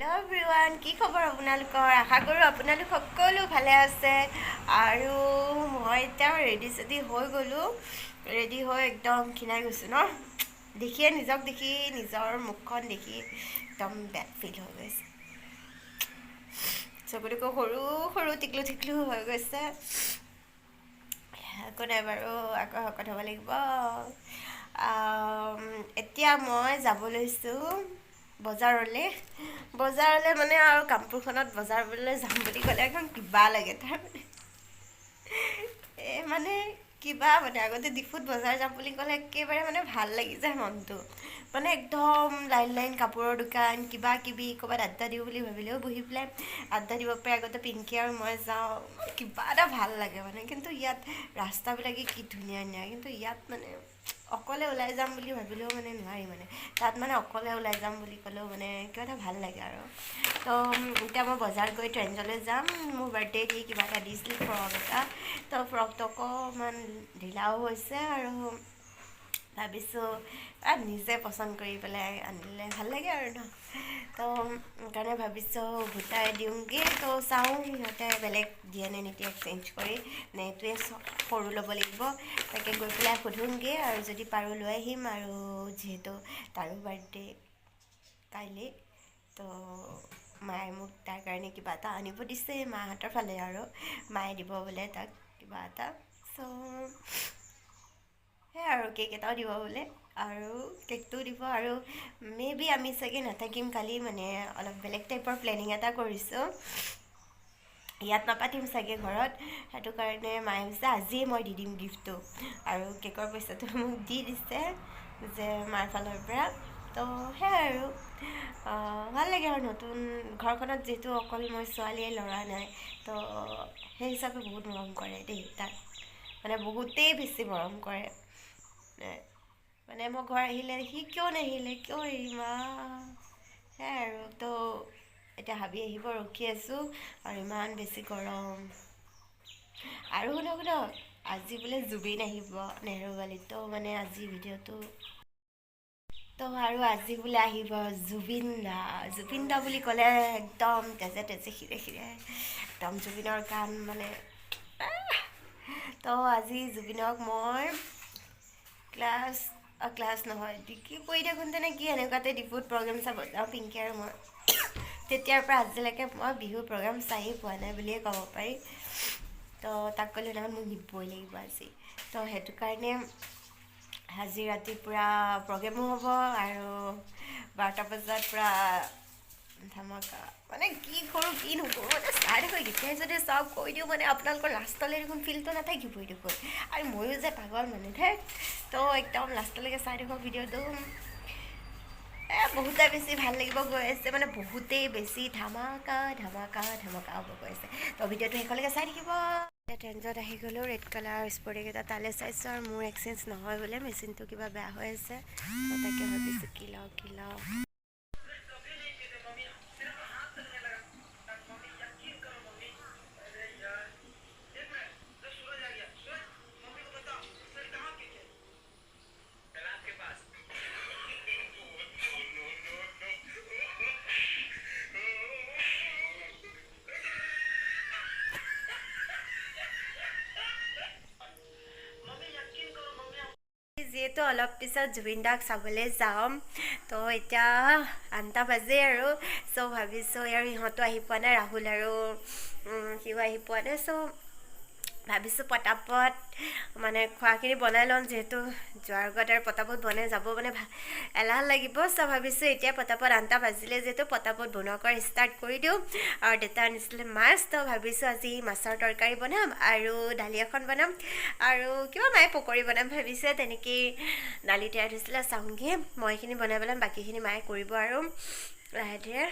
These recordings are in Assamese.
Hello everyone, কি খবৰ আপোনালোকৰ? আশা কৰোঁ আপোনালোক সকলো ভালে আছে আৰু মই এতিয়া ৰেডি হৈ গ'লোঁ। ৰেডি হৈ একদম ক্ষীণাই গৈছোঁ ন। দেখিয়ে নিজক দেখি নিজৰ মুখখন দেখি একদম বেড ফিল হৈ গৈছে। চকুটোকো সৰু সৰু টিকলু হৈ গৈছে। একো নাই বাৰু, আকৌ শকত হ'ব লাগিব। এতিয়া মই যাব লৈছোঁ বজাৰলৈ মানে আৰু কামপুৰখনত বজাৰলৈ যাম বুলি ক'লে একদম কিবা লাগে তাৰমানে মানে কিবা মানে আগতে ডিফুত বজাৰ যাম বুলি ক'লে একেবাৰে মানে ভাল লাগি যায় মনটো। মানে একদম লাইন কাপোৰৰ দোকান কিবা কিবি ক'ৰবাত আড্ডা দিওঁ বুলি ভাবিলেও বহি পেলাই আড্ডা দিব পাৰে। আগতে পিংকি আৰু মই যাওঁ, কিবা এটা ভাল লাগে মানে। কিন্তু ইয়াত ৰাস্তাবিলাকে কি ধুনীয়া কিন্তু ইয়াত মানে অকলে ওলাই যাম বুলি ভাবিলেও মানে নোৱাৰি মানে। তাত মানে অকলে ওলাই যাম বুলি ক'লেও মানে কিবা এটা ভাল লাগে আৰু। তো এতিয়া মই বজাৰ গৈ ট্ৰেণ্ডলৈ যাম। মোৰ বাৰ্থডে দি কিবা এটা দিছিল ফ্ৰক এটা, তো ফ্ৰকটো অকণমান ঢিলাও হৈছে আৰু ভাবিছোঁ নিজে পচন্দ কৰি পেলাই আনিলে ভাল লাগে আৰু ন। তো সেইকাৰণে ভাবিছোঁ ভুটাই দিওঁগৈ। তো চাওঁ সিহঁতে বেলেগ দিয়ে নে নিদিয়ে, এক্সচেঞ্জ কৰি নে এইটোৱে সৰু ল'ব লাগিব। তাকে গৈ পেলাই সোধোঁগৈ আৰু যদি পাৰোঁ লৈ আহিম। আৰু যিহেতু তাৰো বাৰ্থডে কাইলৈ, তো মায়ে মোক তাৰ কাৰণে কিবা এটা আনিব দিছে। মাহঁতৰ ফালে আৰু মায়ে দিব বোলে তাক কিবা এটা। চ' সেয়াই আৰু কেক এটাও দিব বোলে আৰু কেকটোও দিব। আৰু মে বি আমি চাগে নাথাকিম কালি, মানে অলপ বেলেগ টাইপৰ প্লেনিং এটা কৰিছোঁ। ইয়াত নাপাতিম চাগে ঘৰত, সেইটো কাৰণে মায়ে ভাবিছে আজিয়ে মই দি দিম গিফ্টটো। আৰু কেকৰ পইচাটো মোক দি দিছে যে মাৰ ফালৰ পৰা। তো সেয়াই আৰু ভাল লাগে আৰু নতুন ঘৰখনত যিহেতু অকল মই ছোৱালীয়ে, ল'ৰা নাই। তো সেই হিচাপে বহুত মৰম কৰে দেই তাক, মানে বহুতেই বেছি মৰম কৰে। মানে মই ঘৰ আহিলে সি কিয় নাহিলে, কিয় মা, সেয়াই আৰু। তো এতিয়া হাবি আহিব ৰখি আছোঁ আৰু ইমান বেছি গৰম। আৰু শুনক আজি বোলে জুবিন আহিব নেহেৰুবালিত। তো মানে আজি ভিডিঅ'টো তো আৰু আজি বোলে আহিব জুবিন দা বুলি ক'লে একদম তেজে শিৰে একদম জুবিনৰ গান মানে। তো আজি জুবিনক মই ক্লাছ নহয় ডিগ্ৰী পঢ়ি থাকোঁতে নে কি এনেকুৱাতে ডিফুত প্ৰগ্ৰেম চাব যাওঁ পিংকি আৰু মই। তেতিয়াৰ পৰা আজিলৈকে মই বিহু প্ৰগ্ৰাম চায়েই পোৱা নাই বুলিয়ে ক'ব পাৰি। তো তাক ক'লে নহয় মোক নিবই লাগিব আজি। তো সেইটো কাৰণে আজি ৰাতি পূৰা প্ৰগ্ৰেমো হ'ব আৰু 12টা বজাত পূৰা ধামাকা। মানে কি কৰোঁ কি নকৰোঁ মানে চাই দেখোন এতিয়াই যদি চাওক কৈ দিওঁ মানে আপোনালোকৰ লাষ্টলৈ দেখোন ফিলটো নাথাকিবই দেখোন। আৰু ময়ো যে পাগল মানে তো একদম লাষ্টলৈকে চাই দেখোন ভিডিঅ'টো। বহুতেই বেছি ভাল লাগিব গৈ আছে, মানে বহুতেই বেছি ধামাকা হ'ব গৈ আছে। তো ভিডিঅ'টো শেষলৈকে চাই থাকিব। ট্ৰেণ্ডত আহি গ'লোঁ, ৰেড কালাৰ স্পৰ্টিং এটা তালৈ চাইছোঁ আৰু মোৰ এক্সচেঞ্জ নহয় বোলে, মেচিনটো কিবা বেয়া হৈ আছে। তো তাকে ভাবিছোঁ কি লওঁ। যিহেতু অলপ পিছত জুবিন দাক চাবলৈ যাম, তো এতিয়া 8টা বাজে আৰু। চ' ভাবিছোঁ আৰু ইহঁতো আহি পোৱা নাই, ৰাহুল আৰু সিও আহি পোৱা নাই। চ' ভাবিছোঁ পটাপট মানে খোৱাখিনি বনাই লওঁ, যিহেতু যোৱাৰ আগত আৰু পটাপট বনাই যাব মানে এলাহ লাগিব। চ' ভাবিছোঁ এতিয়া পটাপট 8টা বাজিলে যিহেতু পটাপট বনোৱা কৰা ষ্টাৰ্ট কৰি দিওঁ। আৰু দেউতা আনিছিলে মাছ, তো ভাবিছোঁ আজি মাছৰ তৰকাৰী বনাম আৰু দালি এখন বনাম আৰু কিবা মায়ে পকৰি বনাম ভাবিছে। তেনেকেই দালি তিয়াই থৈছিলে, চাওঁগৈ মই এইখিনি বনাই পেলাম, বাকীখিনি মায়ে কৰিব আৰু লাহে ধীৰে।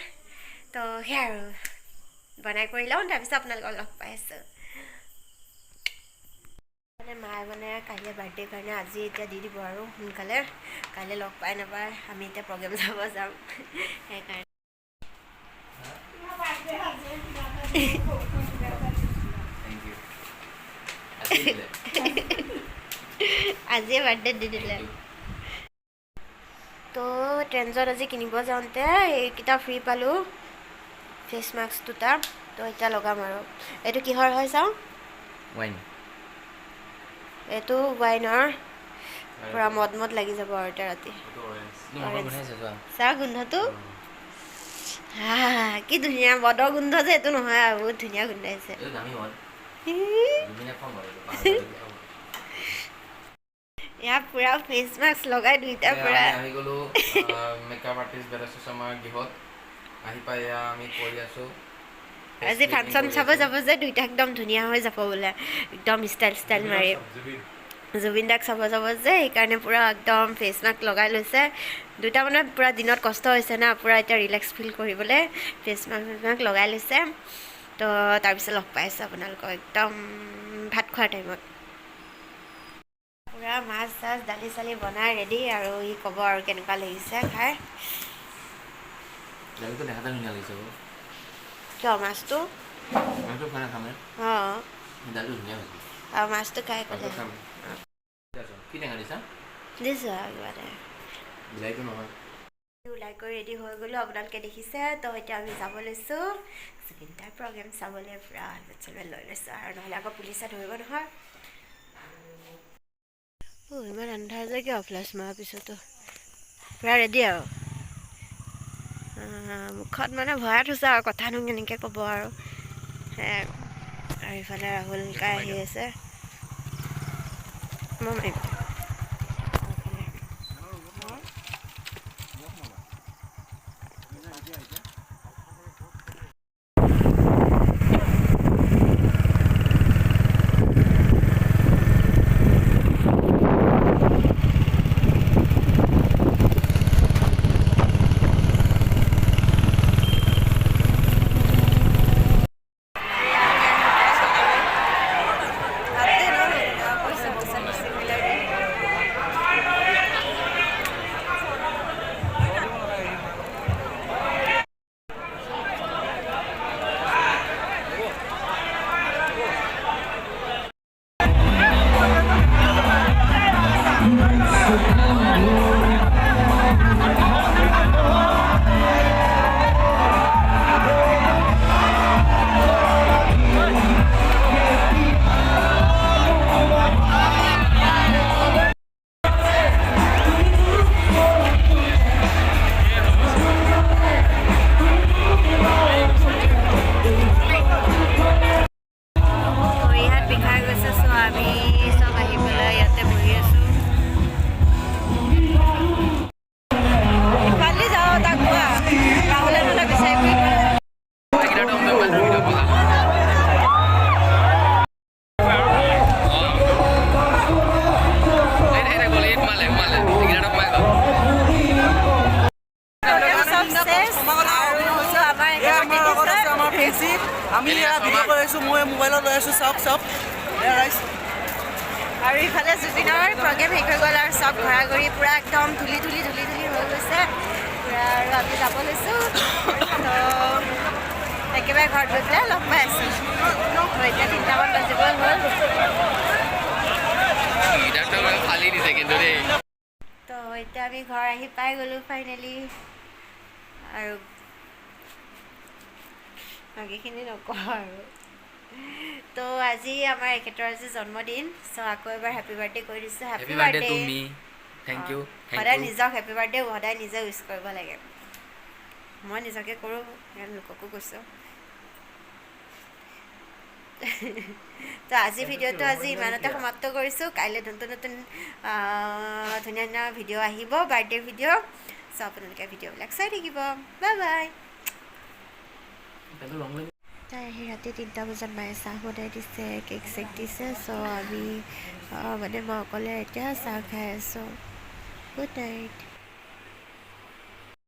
তো সেয়াই আৰু বনাই কৰি লওঁ, তাৰপিছত আপোনালোকক লগ পাই আছোঁ। মানে মায়ে মানে কাইলৈ বাৰ্থডে কাৰণে আজি এতিয়া দি দিব আৰু সোনকালে, কাইলৈ লগ পাই নাপায়, আমি এতিয়া প্ৰগ্ৰেম চাব যাম সেইকাৰণে। আজিয়ে বাৰ্থডে দি দিলে। তো ট্ৰেণ্ডত আজি কিনিব যাওঁতে এইকেইটা ফ্ৰী পালোঁ, ফেচ মাস্ক দুটা তো এতিয়া লগাম আৰু এইটো কিহৰ হয় চাওঁ ৱাইন এইটো ৱাইনৰ পুৰা মদ লাগি যাব আৰু এতিয়া ৰাতি চাহ গোন্ধটো কি ধুনীয়া মদৰ গোন্ধ যে এইটো নহয় আৰু বহুত ধুনীয়া গোন্ধাইছে ইয়াত পুৰা ফেচ মাস্ক লগাই দুইটা পুৰা আহি গ'লো মেকআপ আৰ্টিষ্ট বেলাইছো আমাৰ গৃহত আহি পাই আমি কৰি আছো আজি ফাংচন চাব যাব যে দুইটা একদম ধুনীয়া হৈ যাব বোলে একদম ষ্টাইল মাৰি জুবিন দাক চাব যাব যে সেইকাৰণে পুৰা একদম ফেচ মাস্ক লগাই লৈছে দুটা মানে পুৰা দিনত কষ্ট হৈছে না পুৰা এতিয়া ৰিলেক্স ফিল কৰিবলৈ ফেচ মাস্ক লগাই লৈছে তো তাৰপিছত লগ পাইছোঁ আপোনালোকক একদম ভাত খোৱাৰ টাইমত পুৰা মাছ চাছ দালি চালি বনাই ৰেডি আৰু ই ক'ব আৰু কেনেকুৱা লাগিছে খাই কিয় মাছটো অঁ আৰু মাছটো খাই ক'লে দিছোঁ আৰু কিবা এটা ওলাই কৰি ৰেডি হৈ গ'লোঁ আপোনালোকে দেখিছে তো এতিয়া আমি যাব লৈছোঁ জুবিন দাৰ প্ৰগ্ৰেম চাবলৈ পুৰা হেলমেট লৈ লৈছোঁ আৰু নহ'লে আকৌ পুলিচে ধৰিব নহয় ইমান আন্ধাৰ যে কিয় ফ্লেছ মাৰাৰ পিছতো পুৰা ৰেডি আৰু মুখত মানে ভৰাই থৈছে আৰু কথানো কেনেকৈ ক'ব আৰু আৰু ইফালে ৰাহুল কাই আহি আছে মই মাৰিম আমি ভিডিঅ' কৰি আছোঁ মই মোবাইলত লৈ আছোঁ চাওক আৰু ইফালে জুবিনৰ প্ৰগ্ৰেম শেষ হৈ গ'ল আৰু চব ঘৰা ঘৰি পূৰা একদম ধূলি হৈ গৈছে পূৰা আৰু আমি যাব লৈছোঁ তো একেবাৰে ঘৰত গৈ পেলাই লগ পাই আছোঁ এতিয়া 3টামান বাজিব হ'ল তো এতিয়া আমি ঘৰ আহি পাই গ'লোঁ ফাইনেলি আৰু বাকীখিনি নকওঁ আৰু তো আজি আমাৰ এখেতৰ আজি জন্মদিন চ' আকৌ এবাৰ হেপী বাৰ্থডে কৰি দিছোঁ হেপী বাৰ্থডে থেংক ইউ সদায় নিজক হেপী বাৰ্থডে সদায় নিজে উইচ কৰিব লাগে মই নিজকে কৰোঁ লোককো কৈছোঁ তো আজি ভিডিঅ'টো আজি ইমানতে সমাপ্ত কৰিছোঁ কাইলৈ নতুন ধুনীয়া ভিডিঅ' আহিব বাৰ্থডে ভিডিঅ' চ' আপোনালোকে ভিডিঅ'বিলাক চাই থাকিব বাই বাই তাই আহি ৰাতি 3টা বজাত মায়ে চাহ বনাই দিছে কেক চেক দিছে চ' আমি মানে মই অকলে এতিয়া চাহ খাই আছোঁ গুড নাইট